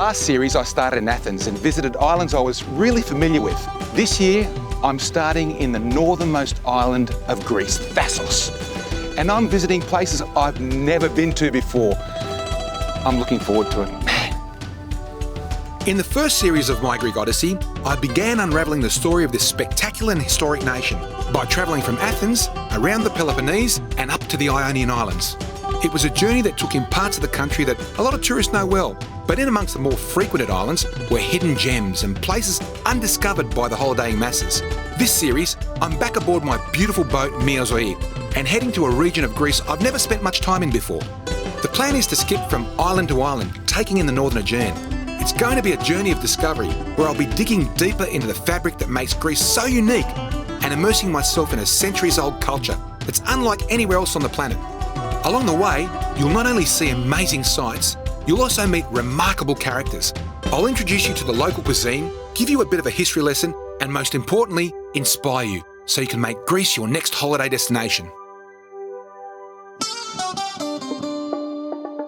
last series I started in Athens and visited islands I was really familiar with. This year I'm starting in the northernmost island of Greece, Thassos. And I'm visiting places I've never been to before. I'm looking forward to it. In the first series of my Greek Odyssey, I began unravelling the story of this spectacular and historic nation by travelling from Athens, around the Peloponnese and up to the Ionian Islands. It was a journey that took in parts of the country that a lot of tourists know well, but in amongst the more frequented islands were hidden gems and places undiscovered by the holidaying masses. This series, I'm back aboard my beautiful boat Miozoi and heading to a region of Greece I've never spent much time in before. The plan is to skip from island to island, taking in the northern Aegean. It's going to be a journey of discovery where I'll be digging deeper into the fabric that makes Greece so unique and immersing myself in a centuries-old culture that's unlike anywhere else on the planet. Along the way, you'll not only see amazing sights, you'll also meet remarkable characters. I'll introduce you to the local cuisine, give you a bit of a history lesson, and most importantly, inspire you so you can make Greece your next holiday destination.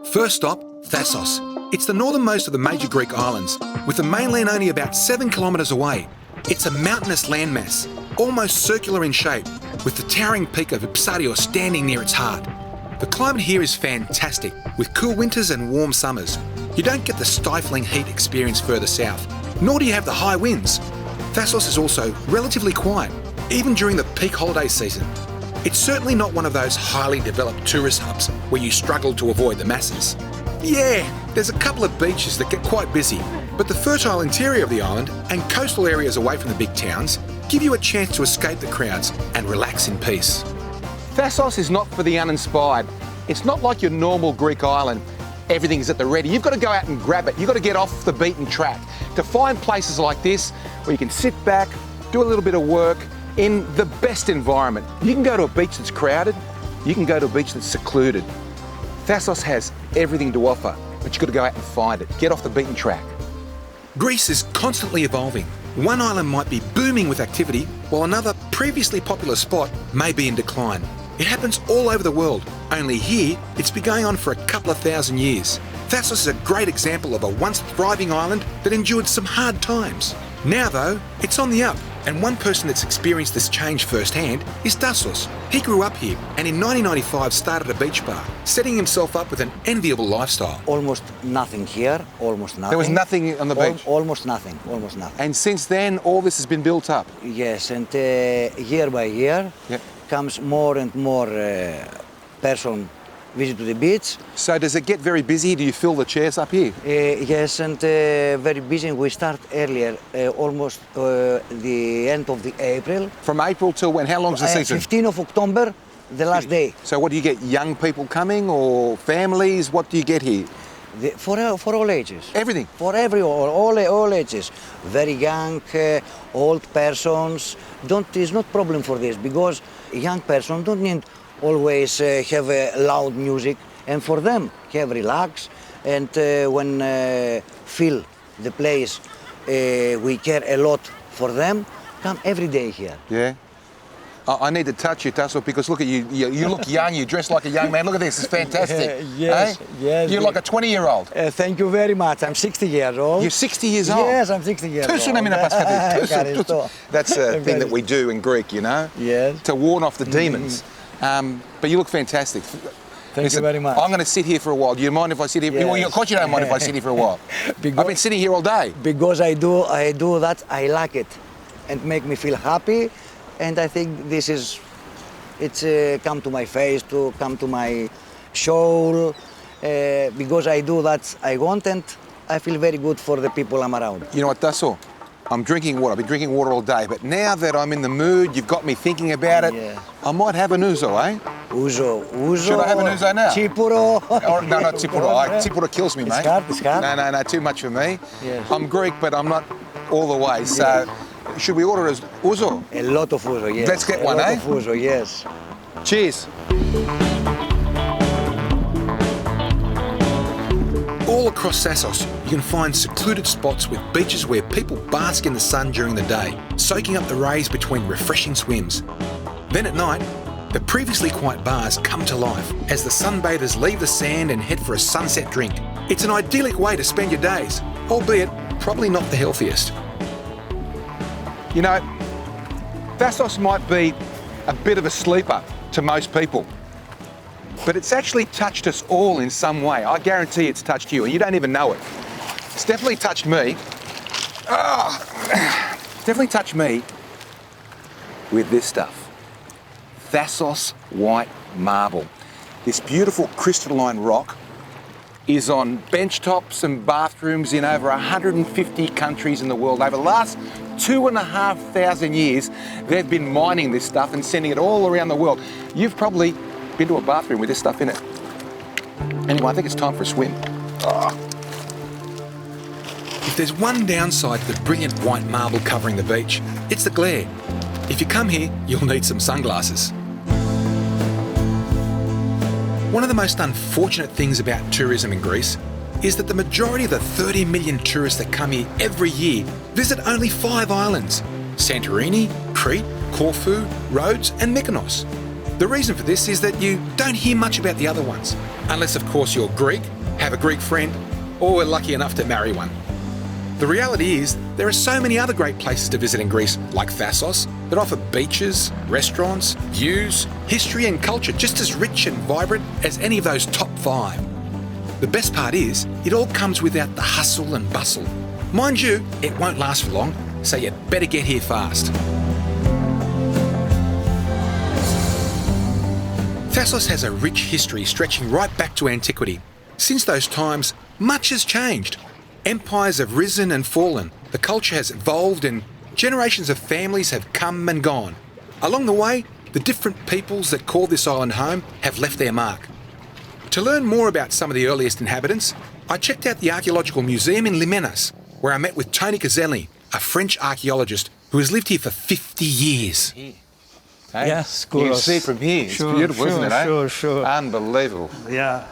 First stop, Thassos. It's the northernmost of the major Greek islands, with the mainland only about 7 kilometres away. It's a mountainous landmass, almost circular in shape, with the towering peak of Υψαρίου standing near its heart. The climate here is fantastic, with cool winters and warm summers. You don't get the stifling heat experienced further south, nor do you have the high winds. Thassos is also relatively quiet, even during the peak holiday season. It's certainly not one of those highly developed tourist hubs where you struggle to avoid the masses. Yeah, there's a couple of beaches that get quite busy, but the fertile interior of the island and coastal areas away from the big towns give you a chance to escape the crowds and relax in peace. Thassos is not for the uninspired. It's not like your normal Greek island. Everything's at the ready. You've got to go out and grab it. You've got to get off the beaten track to find places like this where you can sit back, do a little bit of work in the best environment. You can go to a beach that's crowded. You can go to a beach that's secluded. Thassos has everything to offer, but you've got to go out and find it. Get off the beaten track. Greece is constantly evolving. One island might be booming with activity, while another previously popular spot may be in decline. It happens all over the world, only here it's been going on for a couple of thousand years. Thassos is a great example of a once thriving island that endured some hard times. Now though, it's on the up, and one person that's experienced this change firsthand is Thassos. He grew up here and in 1995 started a beach bar, setting himself up with an enviable lifestyle. Almost nothing here, almost nothing. There was nothing on the beach? Almost nothing, almost nothing. And since then, all this has been built up? Yes, and year by year comes more and more person visit to the beach. So does it get very busy? Do you fill the chairs up here? Yes, and very busy. We start earlier, almost the end of the April. From April till when? How long's the season? 15th of October, the last day. So what do you get? Young people coming or families? What do you get here? For all ages. Everything? For all ages. Very young, old persons. It's not problem for this because young person don't need always have loud music, and for them have relax and when feel the place we care a lot for them, come every day here. Yeah. I need to touch you, Thassos, because look at you. You look young. You dress like a young man. Look at this. It's fantastic. Yes, eh? yes. You're like a 20-year-old. Thank you very much. I'm 60 years old. You're 60 years old? Yes, I'm 60 years old. That's a thing that we do in Greek, you know? Yes. To warn off the demons. But you look fantastic. Thank you very much. I'm going to sit here for a while. Do you mind if I sit here? Yes. Well, of course you don't mind if I sit here for a while. I've been sitting here all day. Because I do that, I like it. And make me feel happy. And I think this is, it's come to my face, to come to my soul. Because I do that I want, and I feel very good for the people I'm around. You know what, Thassos? I'm drinking water. I've been drinking water all day. But now that I'm in the mood, you've got me thinking about it, I might have an ouzo, eh? Ouzo. Should I have an ouzo now? Tsipuro. No, not tsipuro. Tsipuro kills me, mate. It's hard. No, too much for me. Yes. I'm Greek, but I'm not all the way. So, should we order as ouzo? A lot of ouzo, yes. Let's get one, eh? A lot of ouzo, yes. Cheers. All across Thassos, you can find secluded spots with beaches where people bask in the sun during the day, soaking up the rays between refreshing swims. Then at night, the previously quiet bars come to life as the sunbathers leave the sand and head for a sunset drink. It's an idyllic way to spend your days, albeit probably not the healthiest. You know, Thassos might be a bit of a sleeper to most people, but it's actually touched us all in some way. I guarantee it's touched you, and you don't even know it. It's definitely touched me. It's definitely touched me with this stuff. Thassos white marble. This beautiful crystalline rock is on bench tops and bathrooms in over 150 countries in the world. Over the last 2,500 years, they've been mining this stuff and sending it all around the world. You've probably been to a bathroom with this stuff in it. Anyway, I think it's time for a swim. If there's one downside to the brilliant white marble covering the beach, it's the glare. If you come here, you'll need some sunglasses. One of the most unfortunate things about tourism in Greece is that the majority of the 30 million tourists that come here every year visit only 5 islands: Santorini, Crete, Corfu, Rhodes and Mykonos. The reason for this is that you don't hear much about the other ones, unless of course you're Greek, have a Greek friend, or are lucky enough to marry one. The reality is there are so many other great places to visit in Greece, like Thassos, that offer beaches, restaurants, views, history and culture just as rich and vibrant as any of those top 5. The best part is, it all comes without the hustle and bustle. Mind you, it won't last for long, so you better get here fast. Thassos has a rich history stretching right back to antiquity. Since those times, much has changed. Empires have risen and fallen, the culture has evolved and generations of families have come and gone. Along the way, the different peoples that call this island home have left their mark. To learn more about some of the earliest inhabitants, I checked out the Archaeological Museum in Limenas, where I met with Tony Caselli, a French archaeologist who has lived here for 50 years. Hey? Yes, You can course. see from here. It's Sure, beautiful, isn't it? Eh? Sure. Unbelievable. Yeah.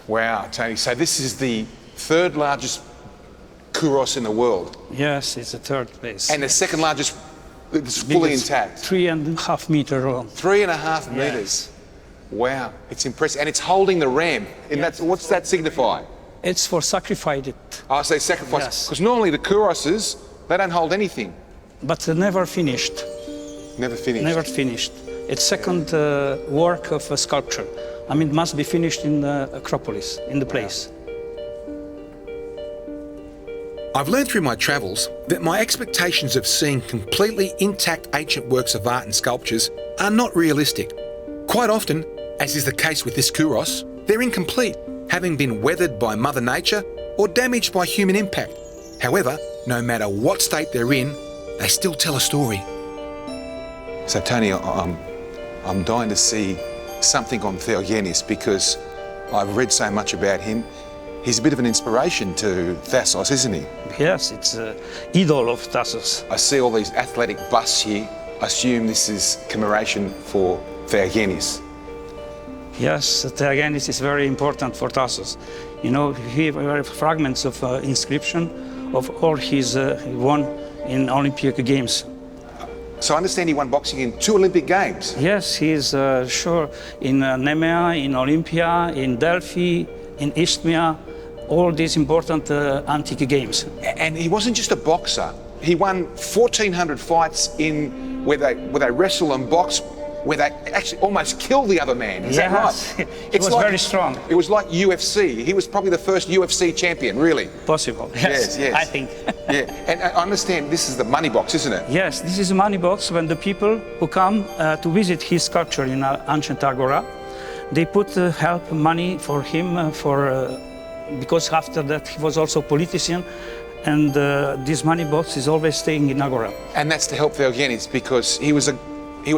Wow, Tony. So this is the 3rd largest kouros in the world, Yes, it's the 3rd place. and the 2nd largest. It's fully Biggest, intact. 3.5 meter long. 3.5 Yes. meters. Wow, it's impressive, and it's holding the ram. And that's what's that signify? It's for sacrifice it, I say sacrifice, Yes. because normally the kouroses, they don't hold anything. but never finished. Never finished. Never finished. It's second work of a sculpture. I mean, it must be finished in the Acropolis, in the place. I've learned through my travels that my expectations of seeing completely intact ancient works of art and sculptures are not realistic. Quite often, as is the case with this kouros, they're incomplete, having been weathered by Mother Nature or damaged by human impact. However, no matter what state they're in, they still tell a story. So Tony, I'm dying to see something on Theogenes because I've read so much about him. He's a bit of an inspiration to Thassos, isn't he? Yes, it's an idol of Thassos. I see all these athletic busts here. I assume this is commemoration for Theogenes. Yes, Theogenes is very important for Thassos. You know, here are fragments of inscription of all his he won in Olympic Games. So I understand he won boxing in 2 Olympic Games. Yes, he is sure in Nemea, in Olympia, in Delphi, in Isthmia, all these important antique games. And he wasn't just a boxer. He won 1,400 fights in where they wrestle and box, where they actually almost kill the other man. Is that right? He was very strong. It was like UFC. He was probably the first UFC champion, really. Possible. Yes, Yes. I think. Yeah, and I understand this is the money box, isn't it? Yes, this is a money box when the people who come to visit his sculpture in ancient Agora, they put help money for him because after that he was also a politician, and this money box is always staying in Agora. And that's to help Theogenes because he was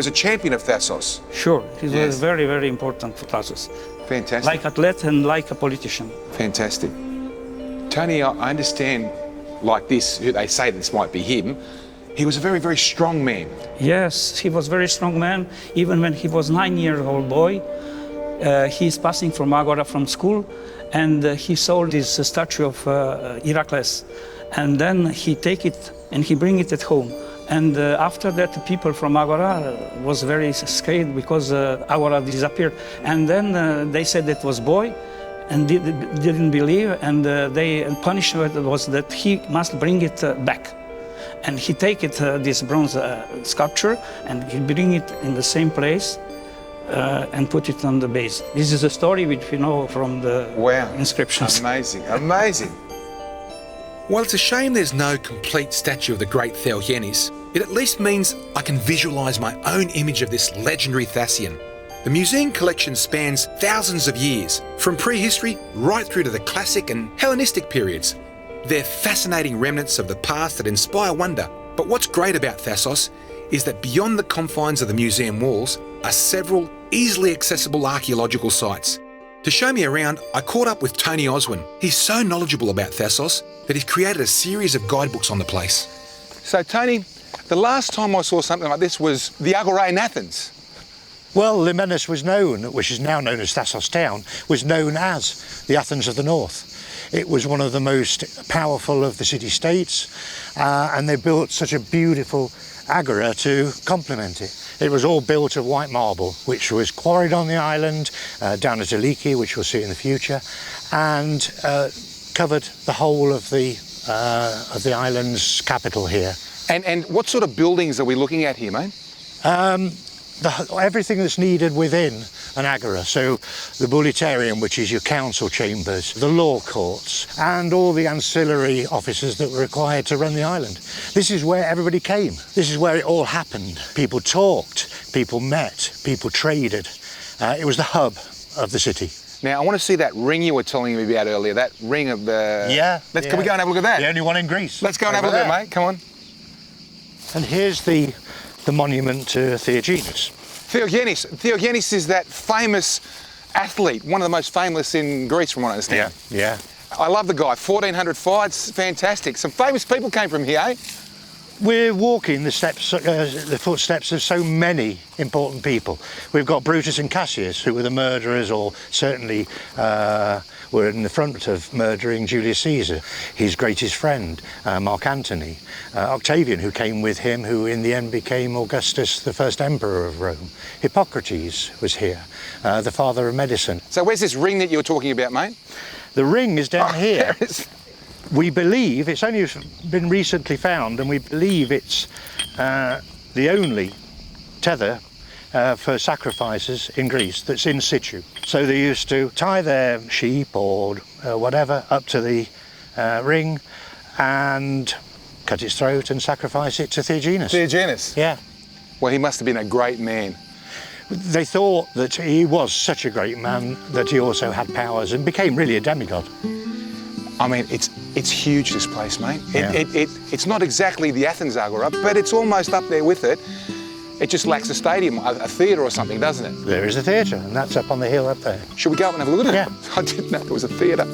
a champion of Thassos. Sure, he Yes. was very, very important for Thassos. Fantastic. Like athlete and like a politician. Fantastic. Tony, I understand like this, who they say this might be him, he was a very, very strong man. Yes, he was a very strong man. Even when he was 9-year-old boy, he's passing from Agora from school, and he saw this statue of Heracles. And then he take it and he bring it at home. And after that, the people from Agora was very scared because Agora disappeared. And then they said that was boy, and didn't believe, and they punishment was that he must bring it back. And he take it, this bronze sculpture, and he bring it in the same place and put it on the base. This is a story which we know from the inscriptions. Amazing, amazing. While it's a shame there's no complete statue of the great Theogenes, it at least means I can visualise my own image of this legendary Thasian. The museum collection spans thousands of years, from prehistory right through to the classic and Hellenistic periods. They're fascinating remnants of the past that inspire wonder. But what's great about Thasos is that beyond the confines of the museum walls are several easily accessible archaeological sites. To show me around, I caught up with Tony Oswin. He's so knowledgeable about Thasos that he's created a series of guidebooks on the place. So, Tony, the last time I saw something like this was the Agora in Athens. Well, Limenos was known, which is now known as Thasos town, was known as the Athens of the North. It was one of the most powerful of the city-states, and they built such a beautiful agora to complement it. It was all built of white marble, which was quarried on the island, down at Aliki, which we'll see in the future, and covered the whole of the island's capital here. And what sort of buildings are we looking at here, mate? Everything that's needed within an agora, so the Buliterium, which is your council chambers, the law courts, and all the ancillary offices that were required to run the island. This is where everybody came. This is where it all happened. People talked, people met, people traded. It was the hub of the city. Now, I want to see that ring you were telling me about earlier, that ring of the... Yeah. Can we go and have a look at that? The only one in Greece. Let's go and have a look at it, mate. Come on. And here's the monument to Theogenes. Theogenes is that famous athlete, one of the most famous in Greece from what I understand. Yeah. I love the guy, 1,400 fights, fantastic. Some famous people came from here, eh? We're walking the steps, the footsteps of so many important people. We've got Brutus and Cassius, who were the murderers, or certainly were in the front of murdering Julius Caesar. His greatest friend, Mark Antony. Octavian, who came with him, who in the end became Augustus, the first emperor of Rome. Hippocrates was here, the father of medicine. So where's this ring that you were talking about, mate? The ring is down here. There it is. We believe, it's only been recently found, and we believe it's the only tether for sacrifices in Greece that's in situ. So they used to tie their sheep or whatever up to the ring and cut its throat and sacrifice it to Theogenes. Theogenes? Yeah. Well, he must have been a great man. They thought that he was such a great man that he also had powers and became really a demigod. I mean, it's huge, this place, mate. Yeah. It's not exactly the Athens Agora, but it's almost up there with it. It just lacks a stadium, a theatre or something, doesn't it? There is a theatre, and that's up on the hill up there. Should we go up and have a look at it? Yeah. I didn't know there was a theatre.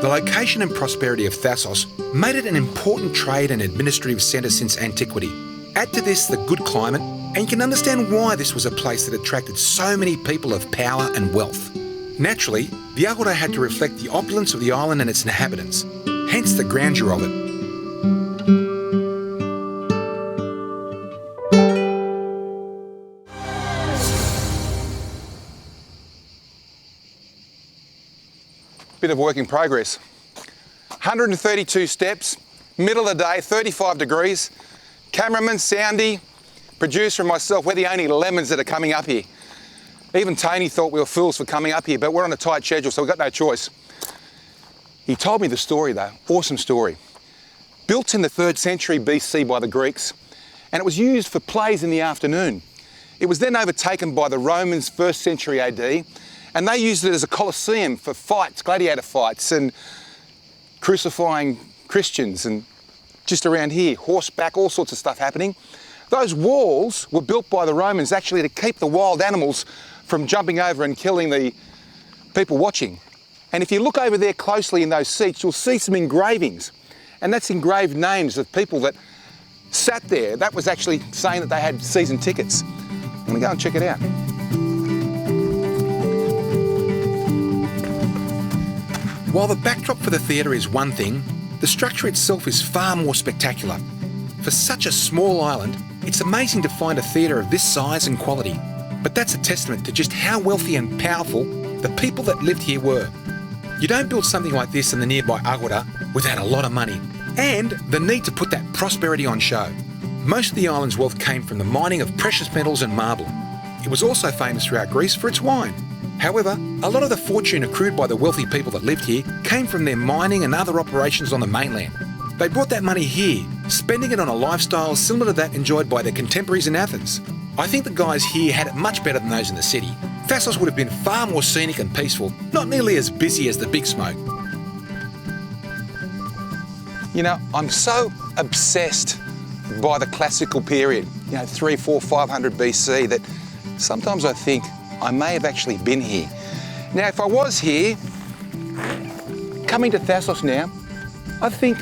The location and prosperity of Thasos made it an important trade and administrative centre since antiquity. Add to this the good climate, and you can understand why this was a place that attracted so many people of power and wealth. Naturally, the agora had to reflect the opulence of the island and its inhabitants, hence the grandeur of it. Bit of work in progress. 132 steps, middle of the day, 35 degrees. Cameraman, soundy, producer and myself, we're the only lemons that are coming up here. Even Tony thought we were fools for coming up here, but we're on a tight schedule, so we've got no choice. He told me the story though, awesome story. Built in the 3rd century BC by the Greeks, and it was used for plays in the afternoon. It was then overtaken by the Romans 1st century AD, and they used it as a coliseum for fights, gladiator fights, and crucifying Christians, and just around here, horseback, all sorts of stuff happening. Those walls were built by the Romans actually to keep the wild animals from jumping over and killing the people watching. And if you look over there closely in those seats, you'll see some engravings. And that's engraved names of people that sat there. That was actually saying that they had season tickets. I'm gonna go and check it out. While the backdrop for the theatre is one thing, the structure itself is far more spectacular. For such a small island, it's amazing to find a theatre of this size and quality. but that's a testament to just how wealthy and powerful the people that lived here were. You don't build something like this in the nearby Agora without a lot of money and the need to put that prosperity on show. Most of the island's wealth came from the mining of precious metals and marble. It was also famous throughout Greece for its wine. However, a lot of the fortune accrued by the wealthy people that lived here came from their mining and other operations on the mainland. They brought that money here, spending it on a lifestyle similar to that enjoyed by their contemporaries in Athens. I think the guys here had it much better than those in the city. Thassos would have been far more scenic and peaceful, not nearly as busy as the big smoke. You know, I'm so obsessed by the classical period, 300, 400, 500 BC, that sometimes I think I may have actually been here. Now, if I was here, coming to Thassos now, I think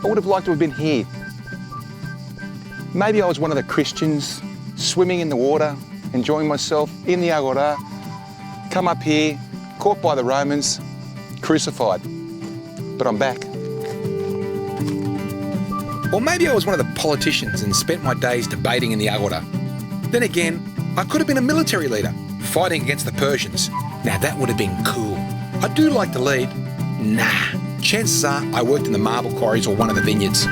I would have liked to have been here. Maybe I was one of the Christians swimming in the water, enjoying myself in the Agora, come up here, caught by the Romans, crucified. But I'm back. Or maybe I was one of the politicians and spent my days debating in the Agora. Then again, I could have been a military leader, fighting against the Persians. Now that would have been cool. I do like to lead. Nah, chances are I worked in the marble quarries or one of the vineyards.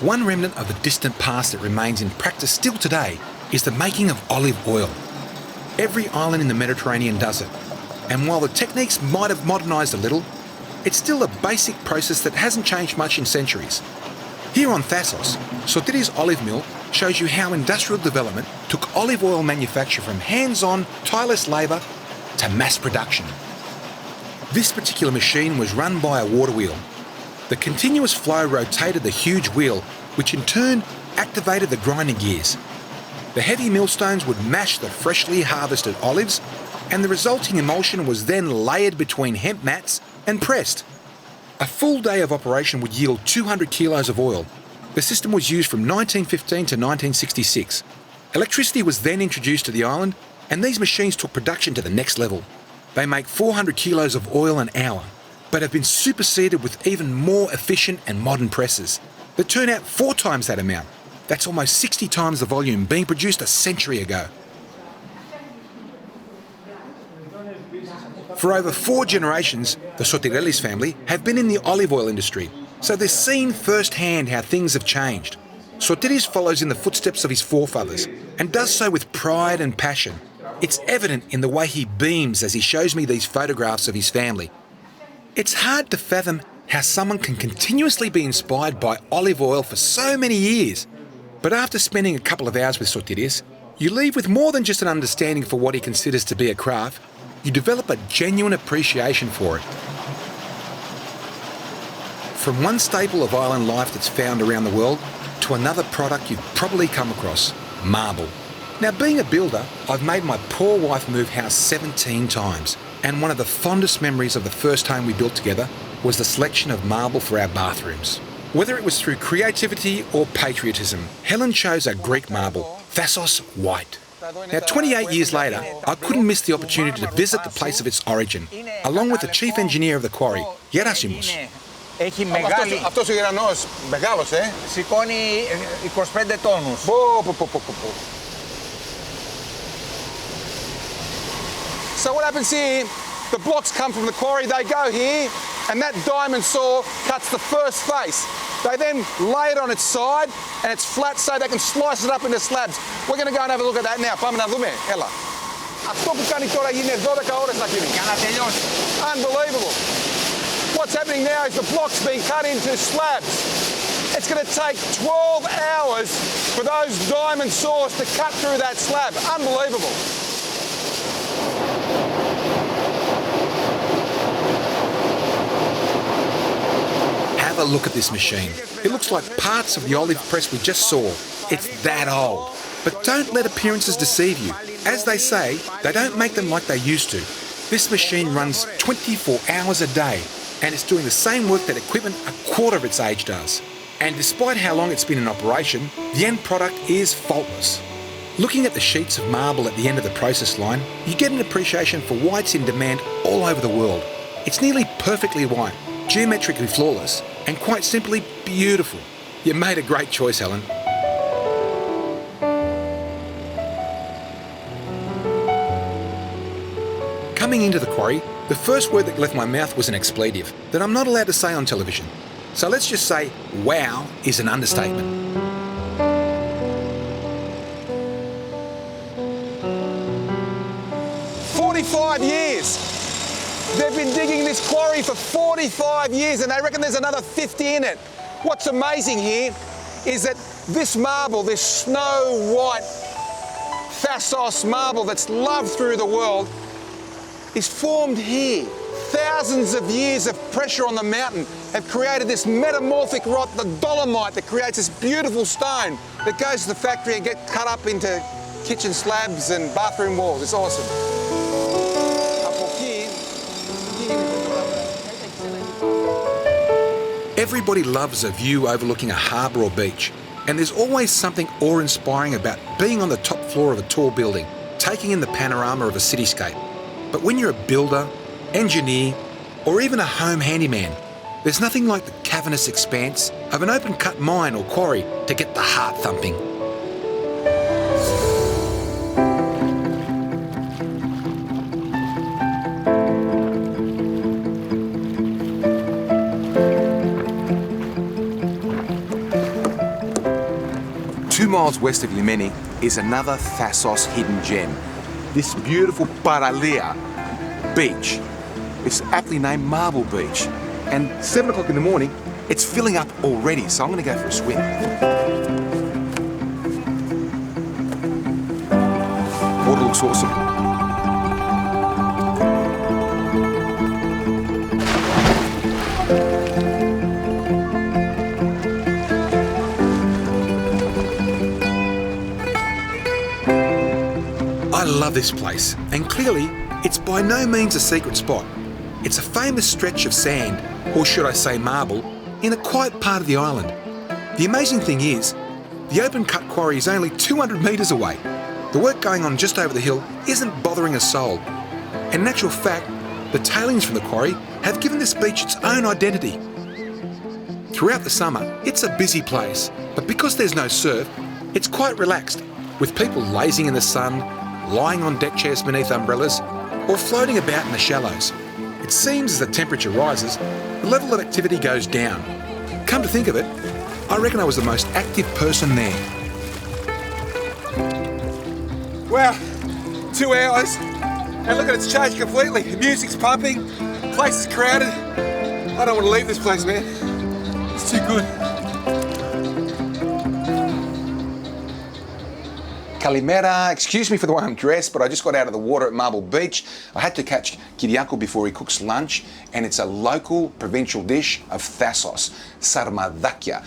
One remnant of the distant past that remains in practice still today is the making of olive oil. Every island in the Mediterranean does it. And while the techniques might have modernised a little, it's still a basic process that hasn't changed much in centuries. Here on Thassos, Sotiris olive mill shows you how industrial development took olive oil manufacture from hands-on, tireless labour to mass production. This particular machine was run by a water wheel. The continuous flow rotated the huge wheel, which in turn activated the grinding gears. The heavy millstones would mash the freshly harvested olives, and the resulting emulsion was then layered between hemp mats and pressed. A full day of operation would yield 200 kilos of oil. The system was used from 1915 to 1966. Electricity was then introduced to the island, and these machines took production to the next level. They make 400 kilos of oil an hour, but have been superseded with even more efficient and modern presses that turn out 4 times that amount. That's almost 60 times the volume being produced a century ago. For over 4 generations, the Sotirelis family have been in the olive oil industry, so they've seen firsthand how things have changed. Sotiris follows in the footsteps of his forefathers and does so with pride and passion. It's evident in the way he beams as he shows me these photographs of his family. It's hard to fathom how someone can continuously be inspired by olive oil for so many years. But after spending a couple of hours with Sotiris, you leave with more than just an understanding for what he considers to be a craft. You develop a genuine appreciation for it. From one staple of island life that's found around the world to another product you've probably come across, marble. Now, being a builder, I've made my poor wife move house 17 times, and one of the fondest memories of the first home we built together was the selection of marble for our bathrooms. Whether it was through creativity or patriotism, Helen chose a Greek marble, Thassos white. Now, 28 years later, I couldn't miss the opportunity to visit the place of its origin, along with the chief engineer of the quarry, Gerasimos. Έχει μεγάλη... Αυτός ο ουρανός, μεγάλος, Σηκώνει 25 τόνους. So what happens here, the blocks come from the quarry, they go here, and that diamond saw cuts the first face. They then lay it on its side, and it's flat so they can slice it up into slabs. We're going to go and have a look at that now. Πάμε να δούμε, έλα. Αυτό που κάνει τώρα γίνεται 12 ώρες να γίνει. Για να τελειώσει. Unbelievable. What's happening now is the blocks being cut into slabs. It's going to take 12 hours for those diamond saws to cut through that slab. Unbelievable. Have a look at this machine. It looks like parts of the olive press we just saw. It's that old. But don't let appearances deceive you. As they say, they don't make them like they used to. This machine runs 24 hours a day, and it's doing the same work that equipment a quarter of its age does. And despite how long it's been in operation, the end product is faultless. Looking at the sheets of marble at the end of the process line, you get an appreciation for why it's in demand all over the world. It's nearly perfectly white, geometrically flawless, and quite simply beautiful. You made a great choice, Helen. Coming into the quarry, the first word that left my mouth was an expletive that I'm not allowed to say on television. So let's just say, wow is an understatement. Years. They've been digging this quarry for 45 years and they reckon there's another 50 in it. What's amazing here is that this marble, this snow white Thassos marble that's loved through the world, is formed here. Thousands of years of pressure on the mountain have created this metamorphic rock, the dolomite, that creates this beautiful stone that goes to the factory and gets cut up into kitchen slabs and bathroom walls. It's awesome. Everybody loves a view overlooking a harbour or beach, and there's always something awe-inspiring about being on the top floor of a tall building, taking in the panorama of a cityscape. But when you're a builder, engineer, or even a home handyman, there's nothing like the cavernous expanse of an open-cut mine or quarry to get the heart thumping. Miles west of Limeni is another Thassos hidden gem. This beautiful Paralia beach. It's aptly named Marble Beach. And 7 o'clock in the morning, it's filling up already, so I'm going to go for a swim. Water looks awesome. I love this place, and clearly, it's by no means a secret spot. It's a famous stretch of sand, or should I say marble, in a quiet part of the island. The amazing thing is, the open-cut quarry is only 200 metres away. The work going on just over the hill isn't bothering a soul. And in actual fact, the tailings from the quarry have given this beach its own identity. Throughout the summer, it's a busy place, but because there's no surf, it's quite relaxed, with people lazing in the sun, lying on deck chairs beneath umbrellas, or floating about in the shallows. It seems as the temperature rises, the level of activity goes down. Come to think of it, I reckon I was the most active person there. Wow, 2 hours, and look at it's changed completely. The music's pumping, the place is crowded. I don't want to leave this place, man. It's too good. Kalimera, excuse me for the way I'm dressed, but I just got out of the water at Marble Beach. I had to catch Kyriakou before he cooks lunch, and it's a local provincial dish of Thassos, sarmadakia.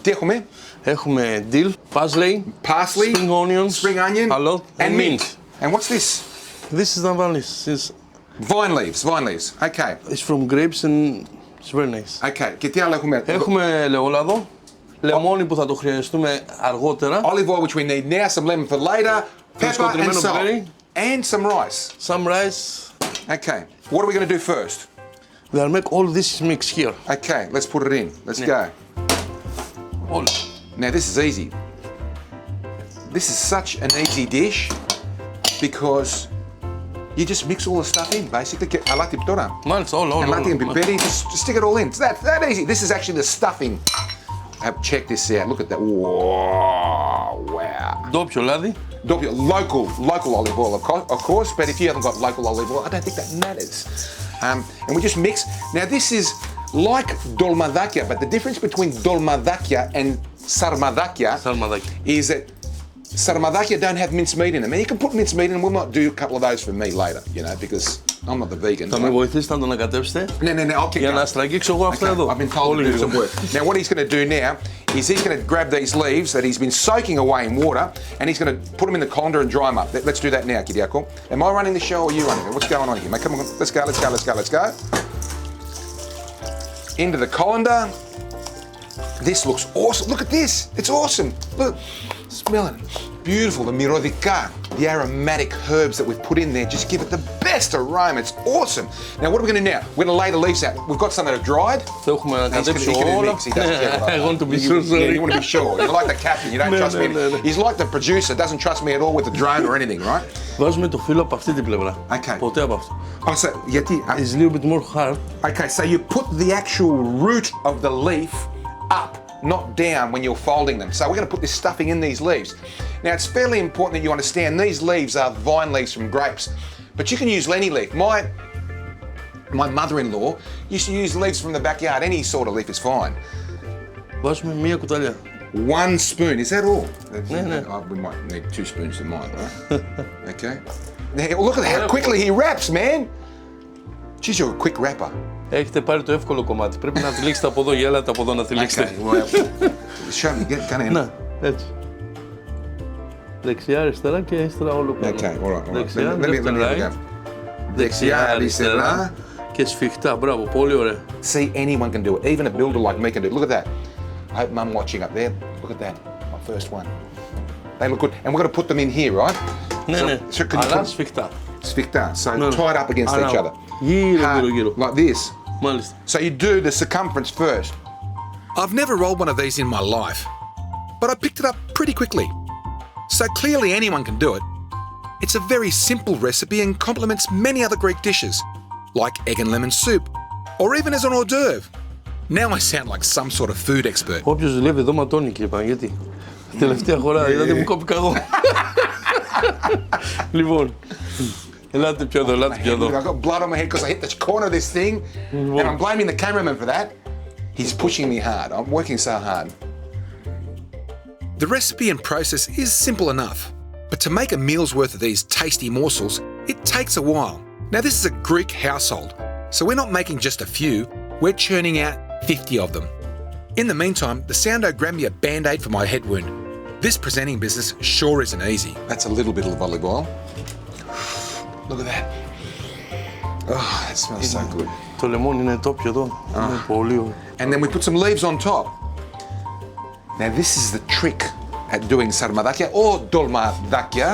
Τι έχουμε? Έχουμε dill, parsley, spring onions, halot, and mint. And what's this? This is navalis. Vine leaves. Okay. It's from grapes and it's very nice. Okay. Και τι άλλο έχουμε? Έχουμε ελαιόλαδο. Λεμόνι που θα το χρειαστούμε αργότερα. Olive oil, which we need now, some lemon for later, pepper and salt, and some rice. Some rice. Okay, what are we going to do first? We'll make all this mix here. Okay, let's put it in. Let's go. All. Now this is easy. This is such an easy dish because you just mix all the stuff in, basically. I like it τώρα. Μάλιστα, all. Just stick it all in. It's that easy. This is actually the stuffing. Check this out. Look at that. Whoa, wow. Doppio ladi. Local olive oil, of course. But if you haven't got local olive oil, I don't think that matters. And we just mix. Now this is like dolmadakia, but the difference between dolmadakia and sarmadakia is that sarmadakia don't have minced meat in them. And you can put minced meat in them. We might do a couple of those for me later, because I'm not the vegan. Θα με βοηθήσετε να τον ανακατέψετε. Ναι, okay. Για να στραγγίξω εγώ αυτά εδώ. I've been told to do some work. Now what he's going to do now is he's going to grab these leaves that he's been soaking away in water and he's going to put them in the colander and dry them up. Let's do that now, Kyriakou. Am I running the show or are you running it? What's going on here, mate? Come on, let's go. Into the colander. This looks awesome. Look at this. It's awesome. Look, smell it. beautiful. The μυρωδικά, the aromatic herbs that we've put in there just give it the best aroma. It's awesome. Now what are we going to do now? We're going to lay the leaves out. We've got some that are dried. Το έχουμε ανακατέψει όλα. I want to be sure. Yeah, you want to be sure. You're like the captain. You don't trust me. He's like the producer. Doesn't trust me at all with the drone or anything, right? Βάζουμε το φύλλο από αυτή την πλευρά. Okay. Ποτέ από αυτό. Oh, so, γιατί, It's a little bit more hard. Okay, so you put the actual root of the leaf up, not down when you're folding them. So we're going to put this stuffing in these leaves. Now it's fairly important that you understand these leaves are vine leaves from grapes, but you can use any leaf. My mother-in-law used to use leaves from the backyard. Any sort of leaf is fine. Βάζουμε μία κουταλιά. 1 spoon, is that all? No. We might need 2 spoons in mine, right? Okay. Now, look at how quickly he wraps, man. Geez, you're a quick wrapper. Έχετε πάρει το εύκολο κομμάτι. Πρέπει να τυλίξετε από εδώ, γέλατε από εδώ να τυλίξετε. Show me, get in. Να, έτσι. Δεξιά, αριστερά και ύστερα όλο πάνω. Okay, all right. Δεξιά, Let me right. Δεξιά, αριστερά και σφιχτά. Μπράβο, πολύ ωραία. See, anyone can do it. Even a builder like me can do it. Look at that. I hope Mum watching up there. Look at that. My first one. They look good. And we're going to put them in here, right? Ναι, So can you αλλά put σφιχτά. sphicta, so tied up against each other. Γύρω. Like this. Μάλιστα. So you do the circumference first. I've never rolled one of these in my life, but I picked it up pretty quickly. So clearly anyone can do it. It's a very simple recipe and complements many other Greek dishes, like egg and lemon soup, or even as an hors d'oeuvre. Now I sound like some sort of food expert. Όποιος δουλεύει εδώ ματώνει, κύριε Παναγιώτη. Τελευταία χώρα, είδατε μου κόπηκα εγώ. Λοιπόν, ελάτε πιο εδώ, ελάτε πιο εδώ. I've got blood on my head because I hit the corner of this thing, and I'm blaming the cameraman for that. He's pushing me hard. I'm working so hard. The recipe and process is simple enough, but to make a meal's worth of these tasty morsels, it takes a while. Now this is a Greek household, so we're not making just a few, we're churning out 50 of them. In the meantime, the soundo grabbed me a band-aid for my head wound. This presenting business sure isn't easy. That's a little bit of olive oil. Look at that. Oh, that smells so good. Το λεμόνι είναι τόπιο εδώ. Είναι πολύ ωραίο. And then we put some leaves on top. Now this is the trick at doing sarmadakia or dolmadakia.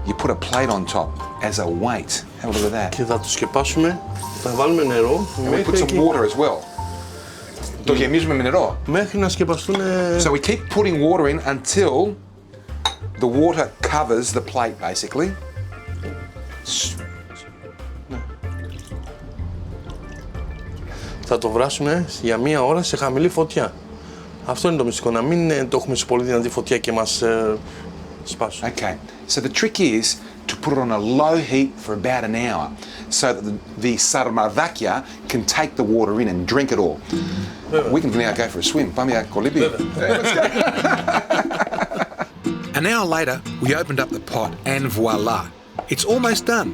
You put a plate on top as a weight. Have a look at that. Και θα το σκεπάσουμε, θα βάλουμε νερό. And we put some water as well. Το γεμίζουμε με νερό. Μέχρι να σκεπαστούν. So we keep putting water in until the water covers the plate basically. Θα το βράσουμε για μία ώρα σε χαμηλή φωτιά. Αυτό είναι το μυστικό, να μην το έχουμε σε πολύ δυνατή φωτιά και μας σπάσουν. Okay, so the trick is to put it on a low heat for about an hour so that the sarmadakia can take the water in and drink it all. We can now go for a swim. Πάμε για κολύμπι. An hour later, we opened up the pot and voila, it's almost done.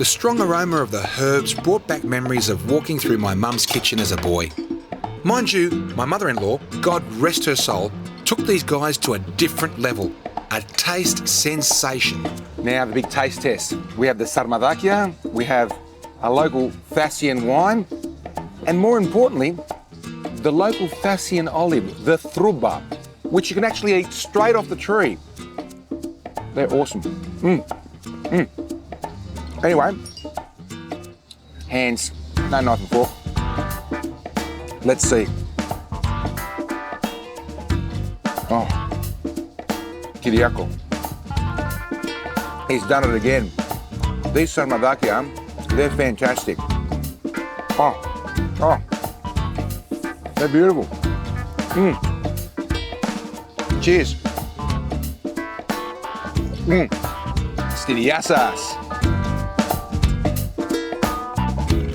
The strong aroma of the herbs brought back memories of walking through my mum's kitchen as a boy. Mind you, my mother-in-law, God rest her soul, took these guys to a different level. A taste sensation. Now the big taste test. We have the sarmadakia, we have a local Thasian wine, and more importantly, the local Thasian olive, the thruba, which you can actually eat straight off the tree. They're awesome. Anyway, hands, no knife and fork. Let's see. Oh, Kyriako. He's done it again. These sarmadakia, they're fantastic. Oh, they're beautiful. Cheers. Styliasas.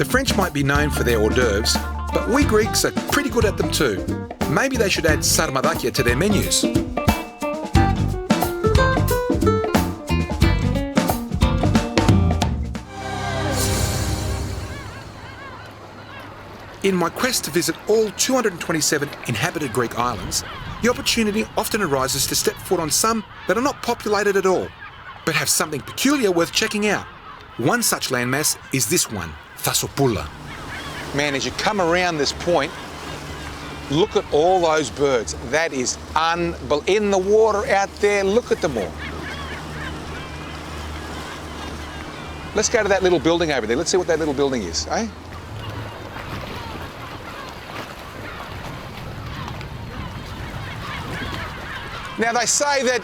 The French might be known for their hors d'oeuvres, but we Greeks are pretty good at them too. Maybe they should add sarmadakia to their menus. In my quest to visit all 227 inhabited Greek islands, the opportunity often arises to step foot on some that are not populated at all, but have something peculiar worth checking out. One such landmass is this one, Thasopula. Man, as you come around this point, Look at all those birds. That is unbelievable. In the water out there, look at them all. Let's go to that little building over there. Let's see what that little building is, eh? Now they say that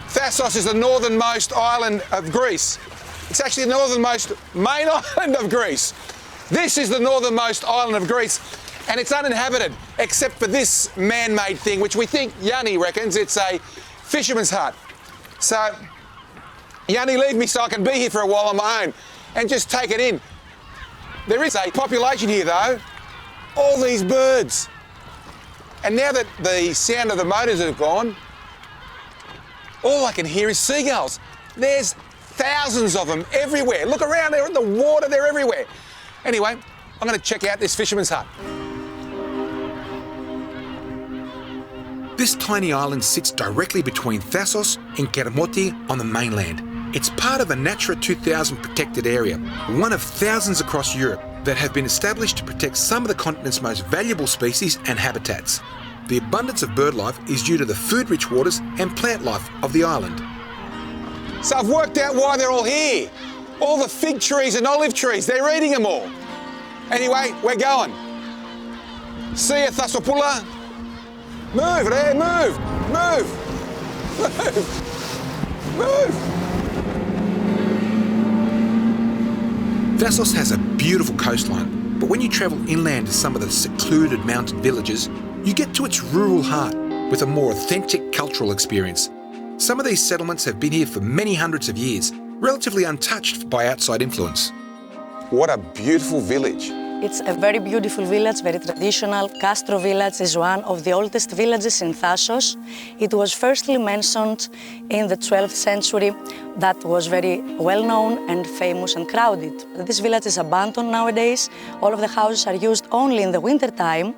Thassos is the northernmost island of Greece. It's actually the northernmost main island of Greece. This is the northernmost island of Greece, and it's uninhabited except for this man-made thing, which we think Yanni reckons it's a fisherman's hut. So, Yanni, leave me so I can be here for a while on my own and just take it in. There is a population here though, all these birds. And now that the sound of the motors have gone, all I can hear is seagulls. There's thousands of them everywhere. Look around, they're in the water, they're everywhere. Anyway, I'm going to check out this fisherman's hut. This tiny island sits directly between Thassos and Kermoti on the mainland. It's part of a Natura 2000 protected area, one of thousands across Europe that have been established to protect some of the continent's most valuable species and habitats. The abundance of bird life is due to the food-rich waters and plant life of the island. So I've worked out why they're all here. All the fig trees and olive trees, they're eating them all. Anyway, we're going. See ya, Thassopoula. Move, there, move, move, move, move. Thassos has a beautiful coastline, but when you travel inland to some of the secluded mountain villages, you get to its rural heart with a more authentic cultural experience. Some of these settlements have been here for many hundreds of years, relatively untouched by outside influence. What a beautiful village. It's a very beautiful village, very traditional. Castro village is one of the oldest villages in Thassos. It was firstly mentioned in the 12th century. That was very well known and famous and crowded. This village is abandoned nowadays. All of the houses are used only in the winter time.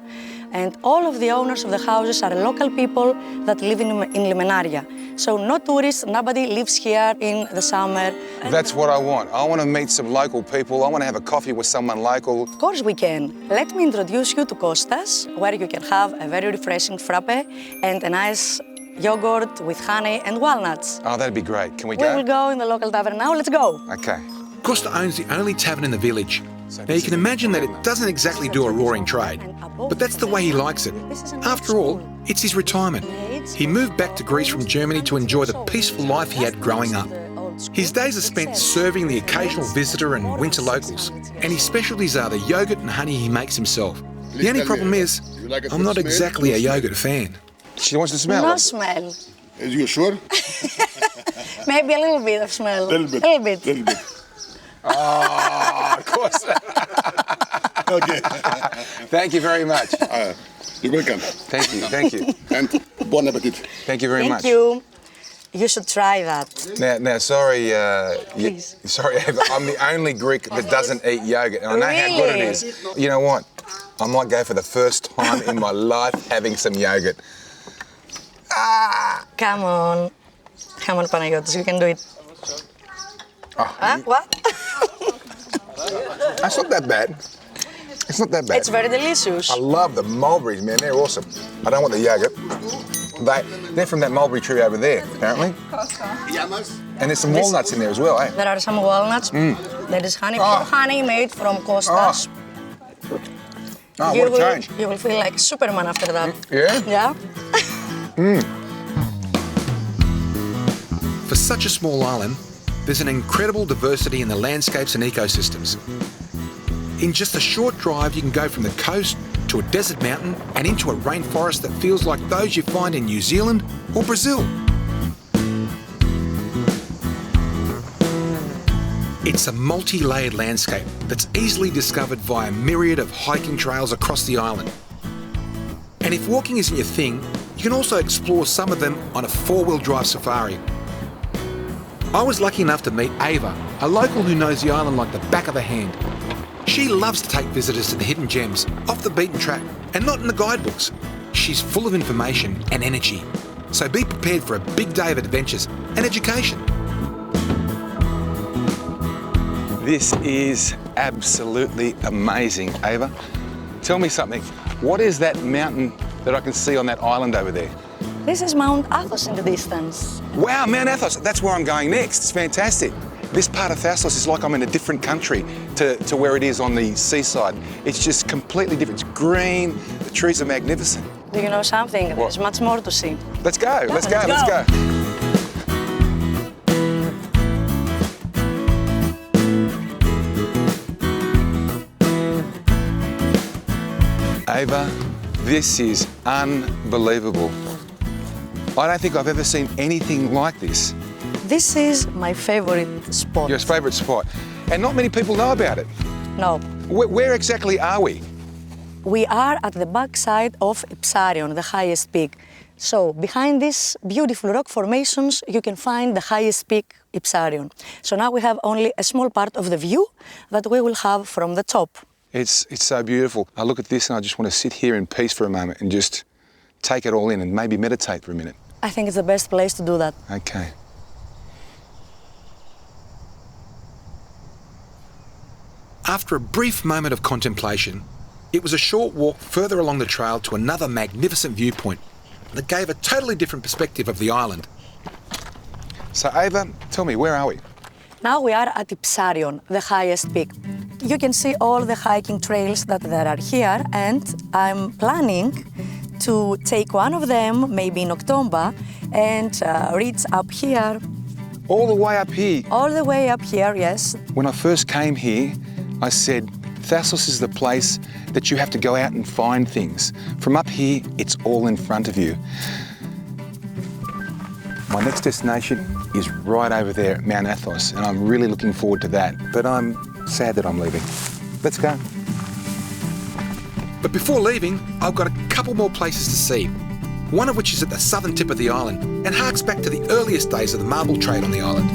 And all of the owners of the houses are local people that live in Limenaria. So no tourists, nobody lives here in the summer. That's what I want. I want to meet some local people. I want to have a coffee with someone local. Of course we can. Let me introduce you to Kostas, where you can have a very refreshing frappe and a nice yogurt with honey and walnuts. Oh, that'd be great. Can we go? We will go in the local tavern now. Let's go. Okay. Costa owns the only tavern in the village. Now you can imagine that it doesn't exactly do a roaring trade, but that's the way he likes it. After all, it's his retirement. He moved back to Greece from Germany to enjoy the peaceful life he had growing up. His days are spent serving the occasional visitor and winter locals, and his specialties are the yogurt and honey he makes himself. The only problem is, I'm not exactly a yogurt fan. She wants to smell No it. smell. Are you sure? Maybe a little bit of smell. Little bit. Little bit. Little bit. Oh, of course. Okay. Thank you very much. You're welcome. Thank you, thank you. And bon appetit. Thank you very much. Thank you. You should try that. Now, sorry, Please. sorry, Ava, I'm the only Greek that doesn't eat yogurt, and I know how good it Really? is. You know what? I might go for the first time in my life having some yogurt. Come on. Come on, Panayotis, you can do it. Oh, What? That's not that bad. It's not that bad. It's very delicious. I love the mulberries, man. They're awesome. I don't want the yogurt. They're from that mulberry tree over there, apparently. And there's some walnuts in there as well, eh? There are some walnuts. There is honey, pure honey made from Kostas. Oh, what a change. You will feel like Superman after that. Yeah? Yeah? For such a small island, there's an incredible diversity in the landscapes and ecosystems. In just a short drive, you can go from the coast to a desert mountain and into a rainforest that feels like those you find in New Zealand or Brazil. It's a multi-layered landscape that's easily discovered via a myriad of hiking trails across the island. And if walking isn't your thing, you can also explore some of them on a four-wheel drive safari. I was lucky enough to meet Ava, a local who knows the island like the back of her hand. She loves to take visitors to the hidden gems, off the beaten track, and not in the guidebooks. She's full of information and energy, so be prepared for a big day of adventures and education. This is absolutely amazing, Ava. Tell me something. What is that mountain that I can see on that island over there? This is Mount Athos in the distance. Wow, Mount Athos, that's where I'm going next. It's fantastic. This part of Thassos is like I'm in a different country to where it is on the seaside. It's just completely different. It's green, the trees are magnificent. Do you know something? What? There's much more to see. Let's go, let's go, let's go. Ava, this is unbelievable. I don't think I've ever seen anything like this. This is my favorite spot. Your favourite spot. And not many people know about it. No. Where exactly are we? We are at the backside of Υψαρίων, the highest peak. So behind these beautiful rock formations, you can find the highest peak, Υψαρίων. So now we have only a small part of the view that we will have from the top. It's so beautiful. I look at this and I just want to sit here in peace for a moment and just take it all in and maybe meditate for a minute. I think it's the best place to do that. Okay. After a brief moment of contemplation, it was a short walk further along the trail to another magnificent viewpoint that gave a totally different perspective of the island. So Ava, tell me, where are we? Now we are at Υψαρίων, the highest peak. You can see all the hiking trails that there are here, and I'm planning to take one of them, maybe in October, and reach up here. All the way up here. All the way up here, yes. When I first came here, I said, Thassos is the place that you have to go out and find things. From up here, it's all in front of you. My next destination is right over there at Mount Athos, and I'm really looking forward to that. But I'm sad that I'm leaving. Let's go. But before leaving, I've got a couple more places to see. One of which is at the southern tip of the island and harks back to the earliest days of the marble trade on the island.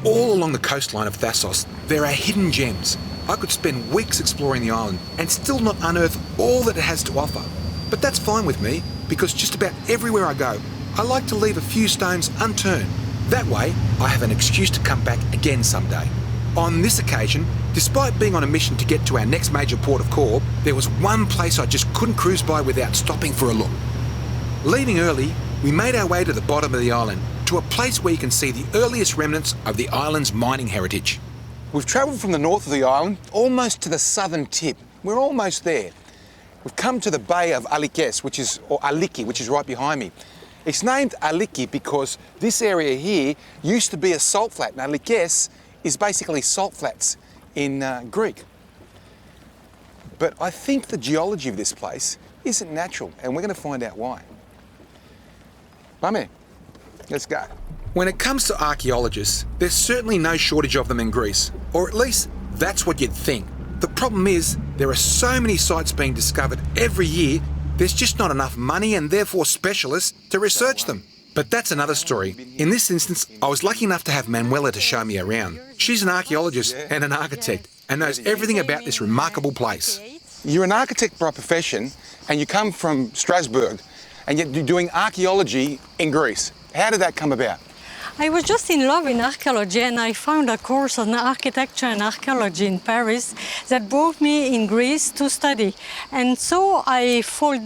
All along the coastline of Thassos, there are hidden gems. I could spend weeks exploring the island and still not unearth all that it has to offer. But that's fine with me, because just about everywhere I go, I like to leave a few stones unturned. That way, I have an excuse to come back again someday. On this occasion, despite being on a mission to get to our next major port of call, there was one place I just couldn't cruise by without stopping for a look. Leaving early, we made our way to the bottom of the island, to a place where you can see the earliest remnants of the island's mining heritage. We've travelled from the north of the island almost to the southern tip. We're almost there. We've come to the Bay of Alikes, or Aliki, which is right behind me. It's named Aliki because this area here used to be a salt flat. Now, Alikes is basically salt flats in Greek. But I think the geology of this place isn't natural, and we're going to find out why. Mame, let's go. When it comes to archaeologists, there's certainly no shortage of them in Greece, or at least that's what you'd think. The problem is, there are so many sites being discovered every year, there's just not enough money and therefore specialists to research them. But that's another story. In this instance, I was lucky enough to have Manuela to show me around. She's an archaeologist and an architect and knows everything about this remarkable place. You're an architect by profession and you come from Strasbourg and yet you're doing archaeology in Greece. How did that come about? I was just in love in archaeology, and I found a course on architecture and archaeology in Paris that brought me in Greece to study. And so I fall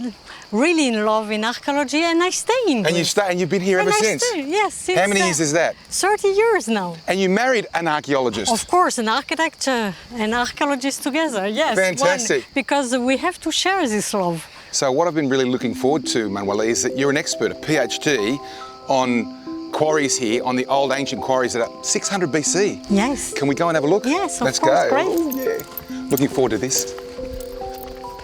really in love in archaeology, and I stay in Greece. And you've been here ever since? Yes, since. How many years is that? 30 years now. And you married an archaeologist? Of course, an architect and archaeologist together, yes. Fantastic. Because we have to share this love. So what I've been really looking forward to, Manuela, is that you're an expert, a PhD on quarries here, on the old ancient quarries that are 600 BC. Yes. Can we go and have a look? Yes, of Let's course, go. great. Ooh, yeah. Looking forward to this.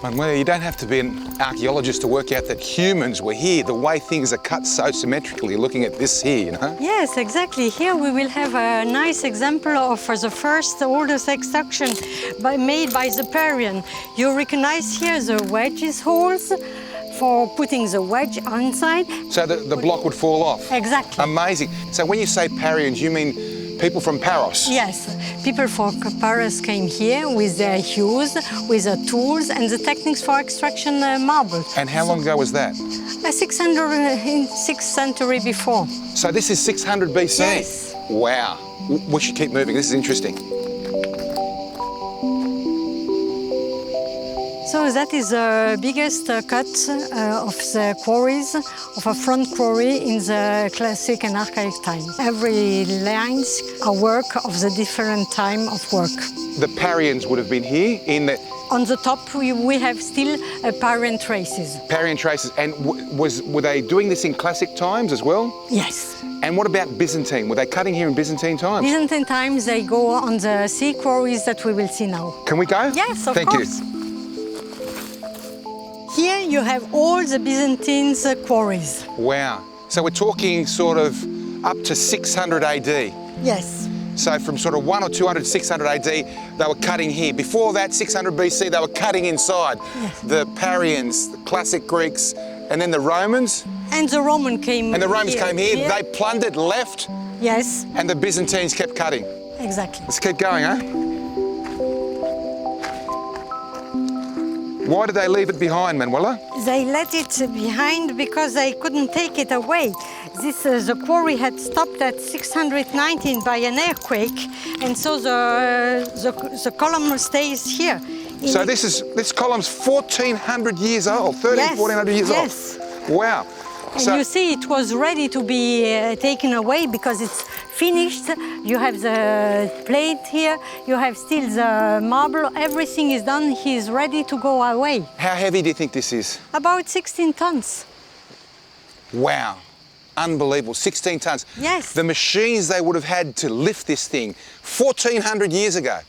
Manuela, you don't have to be an archaeologist to work out that humans were here, the way things are cut so symmetrically, looking at this here, you know? Yes, exactly. Here we will have a nice example of the first oldest extraction made by the Parian. You recognize here the wedges holes for putting the wedge inside. So the block would fall off? Exactly. Amazing. So when you say Parians, you mean people from Paros? Yes. People from Paros came here with their hews, with their tools and the techniques for extraction marble. And how long ago was that? 600 in 6th century before. So this is 600 BC? Yes. Wow. We should keep moving. This is interesting. So that is the biggest cut of the quarries, of a front quarry in the classic and archaic time. Every lines are work of the different time of work. The Parians would have been here in the... On the top, we have still Parian traces. Parian traces. And were they doing this in classic times as well? Yes. And what about Byzantine? Were they cutting here in Byzantine times? Byzantine times, they go on the sea quarries that we will see now. Can we go? Yes, of course. Thank you. Here you have all the Byzantine quarries. Wow. So we're talking sort of up to 600 AD. Yes. So from sort of 100 or 200, 600 AD, they were cutting here. Before that, 600 BC, they were cutting inside. Yes. The Parians, the classic Greeks, and then the Romans. And the Roman came And the Romans here. came here, they plundered, left, Yes, and the Byzantines kept cutting. exactly. Let's keep going, huh? Why did they leave it behind, Manuela? They let it behind because they couldn't take it away. The quarry had stopped at 619 by an earthquake, and so the column stays here. So this column's 1,400 years old, 1,400 years yes. old. Wow. And So you see it was ready to be taken away because it's finished. You have the plate here, you have still the marble, everything is done, he's ready to go away. how heavy do you think this is? About 16 tons. Wow. Unbelievable, 16 tons. Yes. The machines they would have had to lift this thing 1,400 years ago.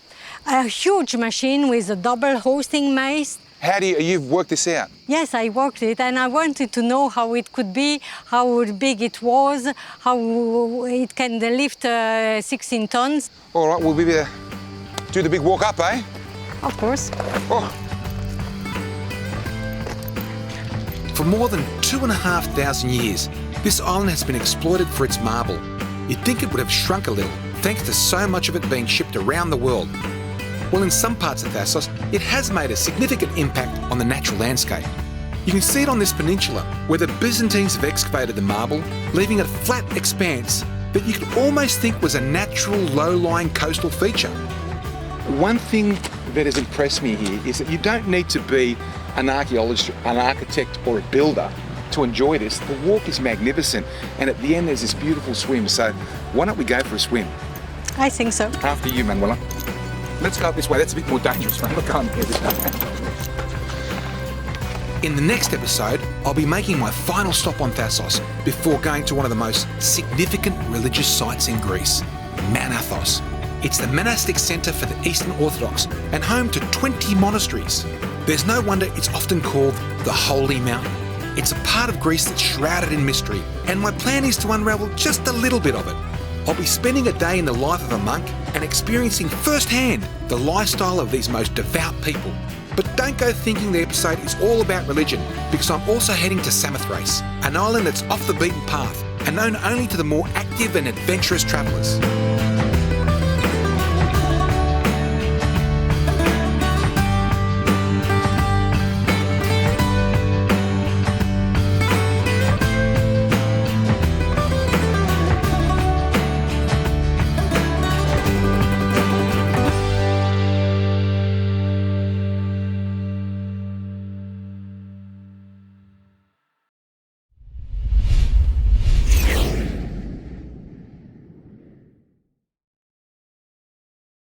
A huge machine with a double hosting mast. How do you've worked this out? Yes, I worked it and I wanted to know how it could be, how big it was, how it can lift 16 tons. All right, we'll be there. Do the big walk up, eh? Of course. Oh. For more than 2,500 years, this island has been exploited for its marble. You'd think it would have shrunk a little, thanks to so much of it being shipped around the world. Well, in some parts of Thassos, it has made a significant impact on the natural landscape. You can see it on this peninsula, where the Byzantines have excavated the marble, leaving a flat expanse that you could almost think was a natural low-lying coastal feature. One thing that has impressed me here is that you don't need to be an archaeologist, an architect or a builder to enjoy this. The walk is magnificent, and at the end there's this beautiful swim, so why don't we go for a swim? I think so. After you, Manuela. Let's go up this way, that's a bit more dangerous, mate. Look, I'm here this way. In the next episode, I'll be making my final stop on Thassos before going to one of the most significant religious sites in Greece, Mount Athos. It's the monastic centre for the Eastern Orthodox and home to 20 monasteries. There's no wonder it's often called the Holy Mountain. It's a part of Greece that's shrouded in mystery, and my plan is to unravel just a little bit of it. I'll be spending a day in the life of a monk and experiencing firsthand the lifestyle of these most devout people. But don't go thinking the episode is all about religion, because I'm also heading to Samothrace, an island that's off the beaten path and known only to the more active and adventurous travellers.